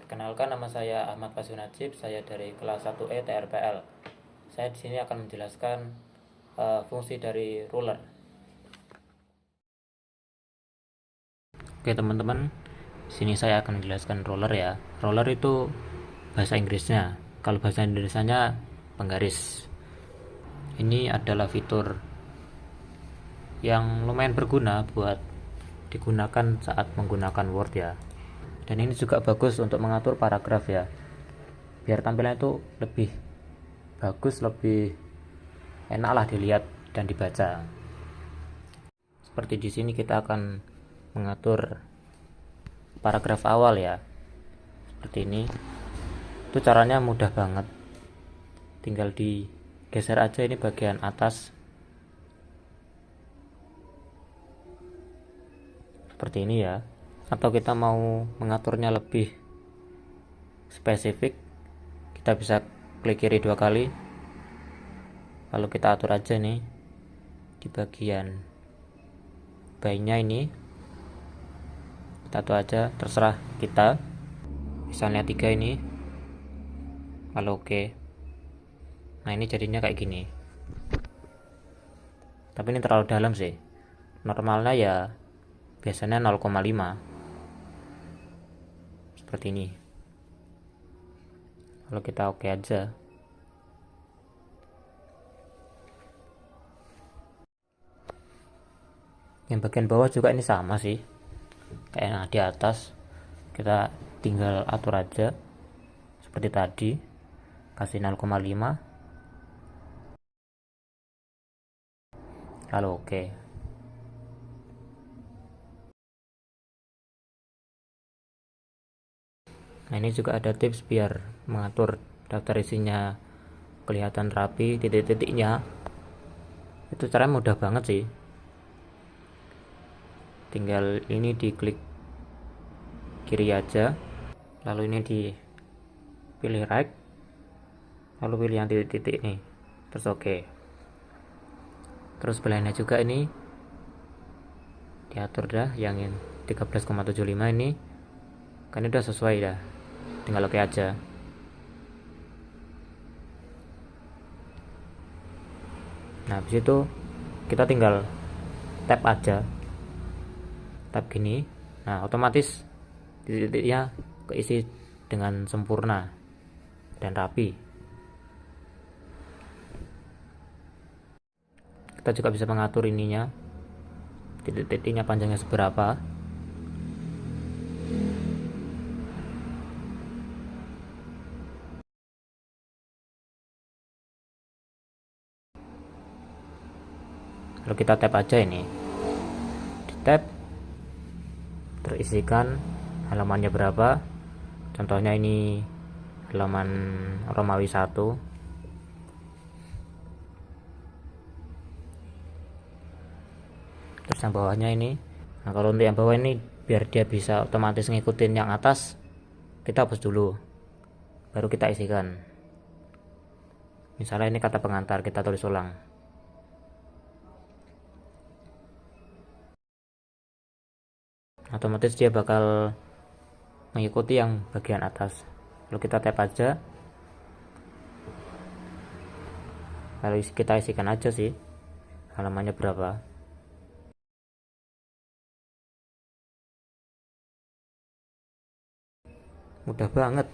Perkenalkan, nama saya Ahmad Fasun Najib, saya dari kelas 1E TRPL. Saya di sini akan menjelaskan fungsi dari ruler. Oke teman-teman, di sini saya akan menjelaskan ruler ya. Ruler itu bahasa Inggrisnya. Kalau bahasa Indonesianya penggaris. Ini adalah fitur yang lumayan berguna buat digunakan saat menggunakan Word ya. Dan ini juga bagus untuk mengatur paragraf ya, biar tampilannya itu lebih bagus, lebih enak lah dilihat dan dibaca. Seperti di sini kita akan mengatur paragraf awal ya, seperti ini. Itu caranya mudah banget, tinggal digeser aja ini bagian atas seperti ini ya. Atau kita mau mengaturnya lebih spesifik, kita bisa klik kiri 2 kali, lalu kita atur aja nih di bagian bayinya ini, kita atur aja, terserah kita, misalnya 3 ini, lalu oke. Nah ini jadinya kayak gini, tapi ini terlalu dalam sih, normalnya ya biasanya 0,5 seperti ini. Lalu kita oke aja. Yang bagian bawah juga ini sama sih kayak yang di atas, kita tinggal atur aja seperti tadi, kasih 0,5 lalu oke. Nah ini juga ada tips biar mengatur daftar isinya kelihatan rapi, titik-titiknya itu caranya mudah banget sih. Tinggal ini diklik kiri aja, lalu ini dipilih right, lalu pilih yang titik-titik nih, terus oke. Terus belahnya juga ini diatur dah, yang 13,75 ini kan udah sesuai dah, tinggal oke aja. Nah habis itu kita tinggal tap aja, tap gini, nah otomatis titik-titiknya keisi dengan sempurna dan rapi. Kita juga bisa mengatur ininya, titik-titiknya panjangnya seberapa. Lalu kita tap aja ini, di tap terisikan halamannya berapa. Contohnya ini halaman Romawi 1. Terus yang bawahnya ini. Nah kalau untuk yang bawah ini biar dia bisa otomatis ngikutin yang atas, kita hapus dulu, baru kita isikan. Misalnya ini kata pengantar, kita tulis ulang. Otomatis dia bakal mengikuti yang bagian atas. Lalu kita tap aja, lalu kita isikan aja sih halamannya berapa. Mudah banget.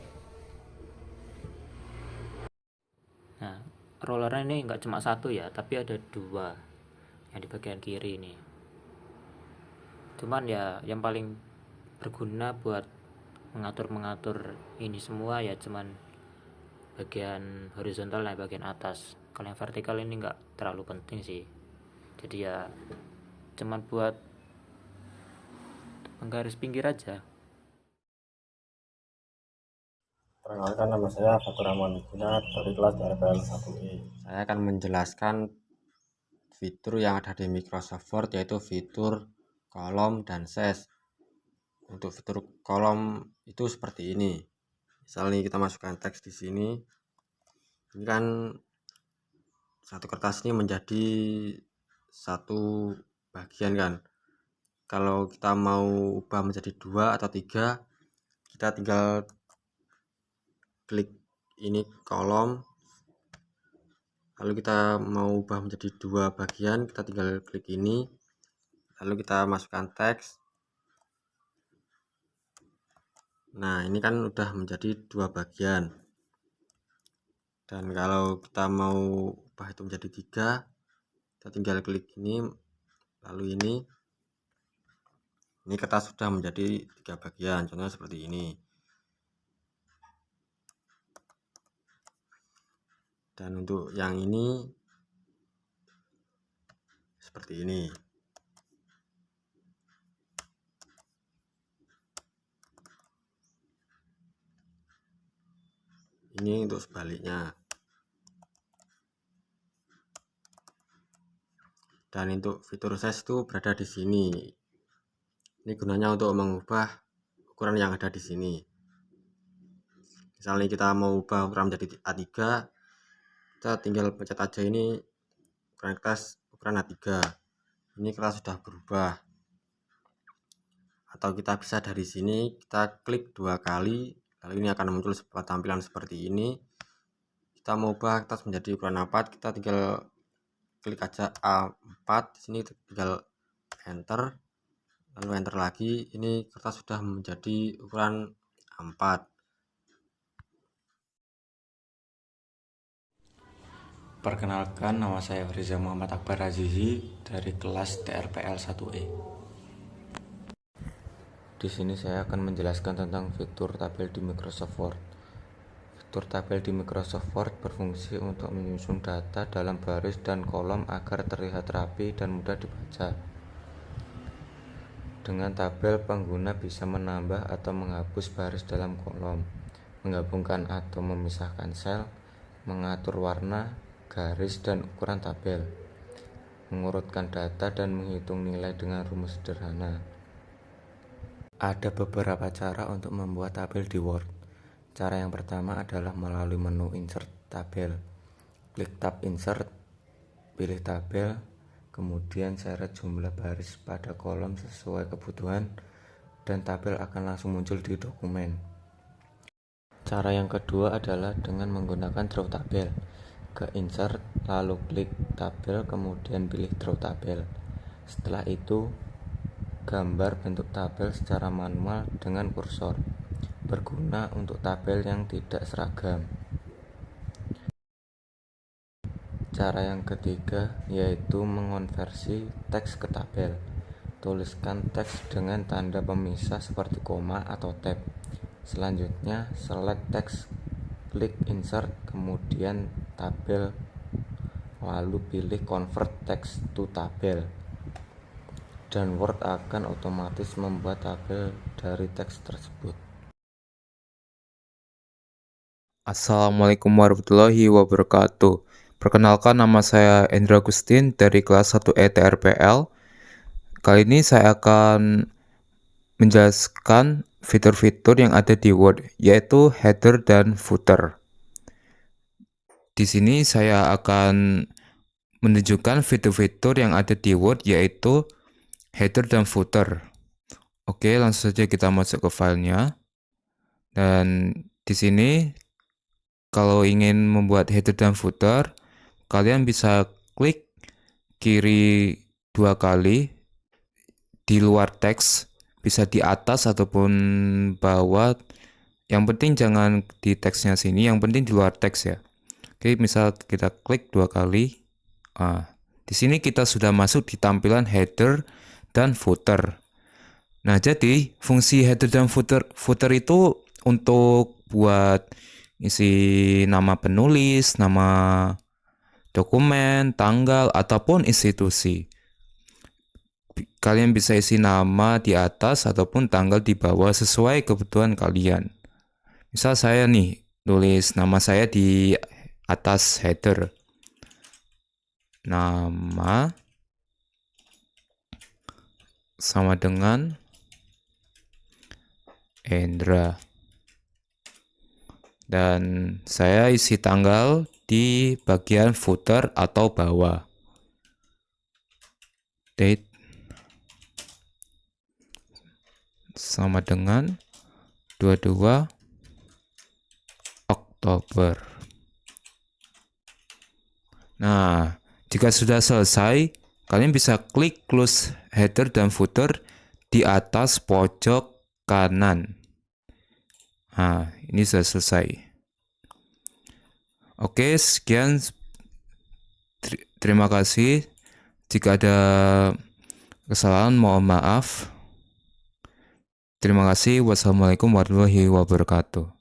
Nah rollernya ini nggak cuma satu ya, tapi ada 2 yang di bagian kiri ini. Cuman ya yang paling berguna buat mengatur ini semua ya cuman bagian horizontal dan bagian atas. Kalau yang vertikal ini nggak terlalu penting sih, jadi ya cuman buat penggaris pinggir aja. Perkenalkan, nama saya Fatur Rahman dari kelas TRPL 1E. Saya akan menjelaskan fitur yang ada di Microsoft Word, yaitu fitur kolom dan slash. Untuk fitur kolom itu seperti ini. Misalnya kita masukkan teks di sini. Ini kan satu kertas ini menjadi satu bagian kan. Kalau kita mau ubah menjadi 2 atau 3, kita tinggal klik ini kolom, lalu kita mau ubah menjadi dua bagian, kita tinggal klik ini, lalu kita masukkan teks. Nah, ini kan udah menjadi dua bagian. Dan kalau kita mau ubah itu menjadi tiga, kita tinggal klik ini, lalu ini kertas sudah menjadi tiga bagian, contohnya seperti ini. Dan untuk yang ini seperti ini. Ini untuk sebaliknya. Dan untuk fitur size itu berada di sini. Ini gunanya untuk mengubah ukuran yang ada di sini. Misalnya kita mau ubah ukuran menjadi A3, kita tinggal pencet aja ini ukuran kertas ukuran A3. Ini kertas sudah berubah. Atau kita bisa dari sini kita klik dua kali, lalu ini akan muncul tampilan seperti ini. Kita mau ubah kertas menjadi ukuran A4, kita tinggal klik aja A4, di sini tinggal enter, lalu enter lagi, ini kertas sudah menjadi ukuran A4. Perkenalkan, nama saya Riza Muhammad Akbar Azizi dari kelas TRPL 1E. Di sini saya akan menjelaskan tentang fitur tabel di Microsoft Word. Fitur tabel di Microsoft Word berfungsi untuk menyusun data dalam baris dan kolom agar terlihat rapi dan mudah dibaca. Dengan tabel, pengguna bisa menambah atau menghapus baris dalam kolom, menggabungkan atau memisahkan sel, mengatur warna, garis, dan ukuran tabel, mengurutkan data, dan menghitung nilai dengan rumus sederhana. Ada beberapa cara untuk membuat tabel di Word. Cara yang pertama adalah melalui menu Insert Tabel. Klik tab Insert, pilih tabel, kemudian seret jumlah baris pada kolom sesuai kebutuhan, dan tabel akan langsung muncul di dokumen. Cara yang kedua adalah dengan menggunakan draw tabel. Ke insert, lalu klik tabel, kemudian pilih draw tabel. Setelah itu, gambar bentuk tabel secara manual dengan kursor, berguna untuk tabel yang tidak seragam. Cara yang ketiga yaitu mengonversi teks ke tabel. Tuliskan teks dengan tanda pemisah seperti koma atau tab. Selanjutnya, select teks, klik insert, kemudian tabel, lalu pilih convert text to tabel, dan Word akan otomatis membuat tabel dari teks tersebut. Assalamualaikum warahmatullahi wabarakatuh. Perkenalkan, nama saya Endra Agustin dari kelas 1E TRPL. Kali ini saya akan menjelaskan fitur-fitur yang ada di Word, yaitu header dan footer. Di sini saya akan menunjukkan fitur-fitur yang ada di Word, yaitu header dan footer. Oke, langsung saja kita masuk ke filenya. Dan di sini kalau ingin membuat header dan footer, kalian bisa klik kiri dua kali di luar teks, bisa di atas ataupun bawah. Yang penting jangan di teksnya sini, yang penting di luar teks ya. Oke, misal kita klik dua kali. Di sini kita sudah masuk di tampilan header dan footer. Nah, jadi fungsi header dan footer itu untuk buat isi nama penulis, nama dokumen, tanggal, ataupun institusi. Kalian bisa isi nama di atas ataupun tanggal di bawah sesuai kebutuhan kalian. Misal saya nih, tulis nama saya di atas header. Nama sama dengan Endra. Dan saya isi tanggal di bagian footer atau bawah. Date sama dengan 22 Ok. Oktober. Nah, jika sudah selesai, kalian bisa klik close header dan footer di atas pojok kanan. Nah, ini sudah selesai. Oke, sekian. Terima kasih. Jika ada kesalahan, mohon maaf. Terima kasih. Wassalamualaikum warahmatullahi wabarakatuh.